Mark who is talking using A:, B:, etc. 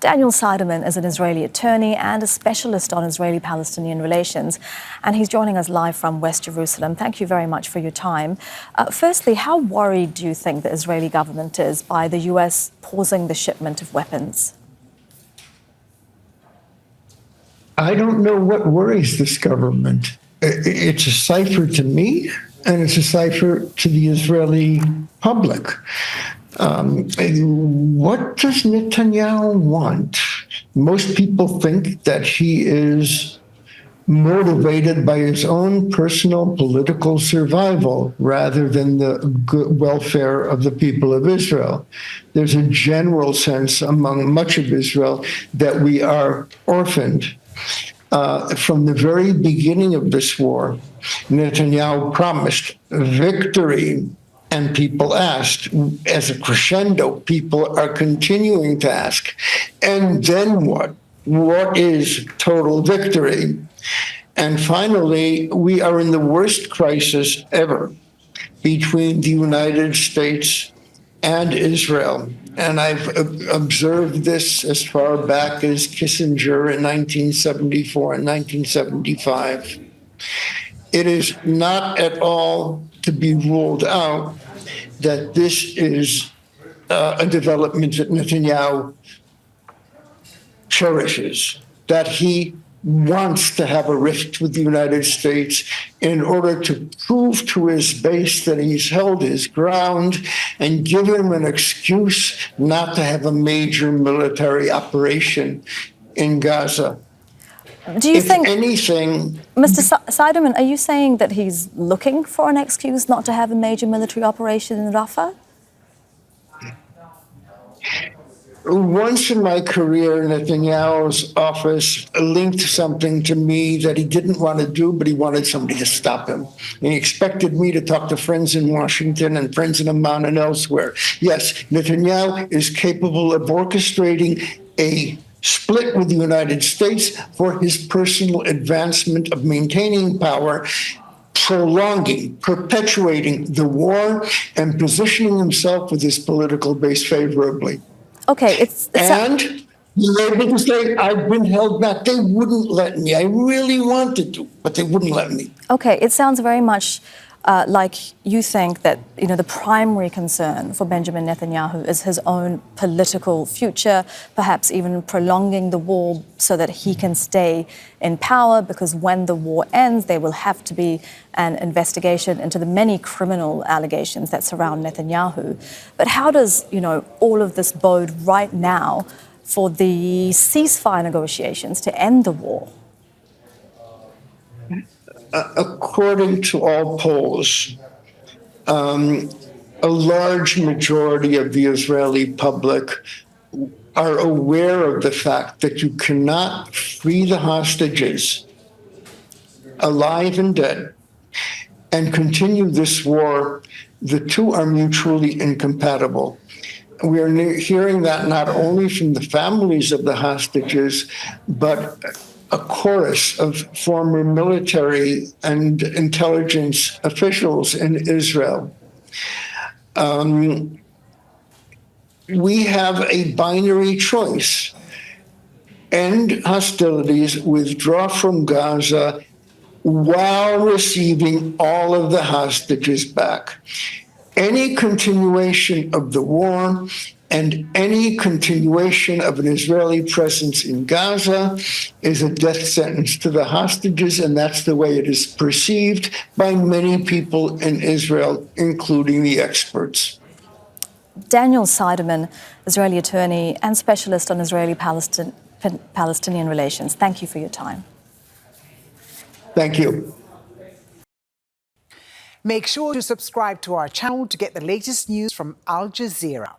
A: Daniel Seidmann is an Israeli attorney and a specialist on Israeli-Palestinian relations, and he's joining us live from West Jerusalem. Thank you very much for your time. Firstly, how worried do you think the Israeli government is by the US pausing the shipment of weapons?
B: I don't know what worries this government. It's a cipher to me, and it's a cipher to the Israeli public. What does Netanyahu want? Most people think that he is motivated by his own personal political survival rather than the good welfare of the people of Israel. There's a general sense among much of Israel that we are orphaned. From the very beginning of this war, Netanyahu promised victory, and people asked. As a crescendo, people are continuing to ask, and then what? What is total victory? And finally, we are in the worst crisis ever between the United States and Israel. And I've observed this as far back as Kissinger in 1974 and 1975. It is not at all to be ruled out that this is a development that Netanyahu cherishes, that he wants to have a rift with the United States in order to prove to his base that he's held his ground and give him an excuse not to have a major military operation in Gaza.
A: Do you think,
B: anything,
A: Mr. Seidmann, are you saying that he's looking for an excuse not to have a major military operation in Rafah?
B: Once in my career, Netanyahu's office linked something to me that he didn't want to do, but he wanted somebody to stop him. And he expected me to talk to friends in Washington and friends in Amman and elsewhere. Yes, Netanyahu is capable of orchestrating a split with the United States for his personal advancement of maintaining power, prolonging, perpetuating the war, and positioning himself with his political base favorably.
A: Okay,
B: and you're able to say, I've been held back. They wouldn't let me. I really wanted to, but they wouldn't let me.
A: Okay, it sounds very much like you think that, the primary concern for Benjamin Netanyahu is his own political future, perhaps even prolonging the war so that he can stay in power, because when the war ends, there will have to be an investigation into the many criminal allegations that surround Netanyahu. But how does, all of this bode right now for the ceasefire negotiations to end the war?
B: According to all polls, a large majority of the Israeli public are aware of the fact that you cannot free the hostages, alive and dead, and continue this war. The two are mutually incompatible. We are hearing that not only from the families of the hostages, but a chorus of former military and intelligence officials in Israel. We have a binary choice: end hostilities, withdraw from Gaza while receiving all of the hostages back. Any continuation of the war and any continuation of an Israeli presence in Gaza is a death sentence to the hostages, and that's the way it is perceived by many people in Israel, including the experts.
A: Daniel Seidmann, Israeli attorney and specialist on Israeli-Palestinian relations. Thank you for your time.
B: Thank you.
C: Make sure to subscribe to our channel to get the latest news from Al Jazeera.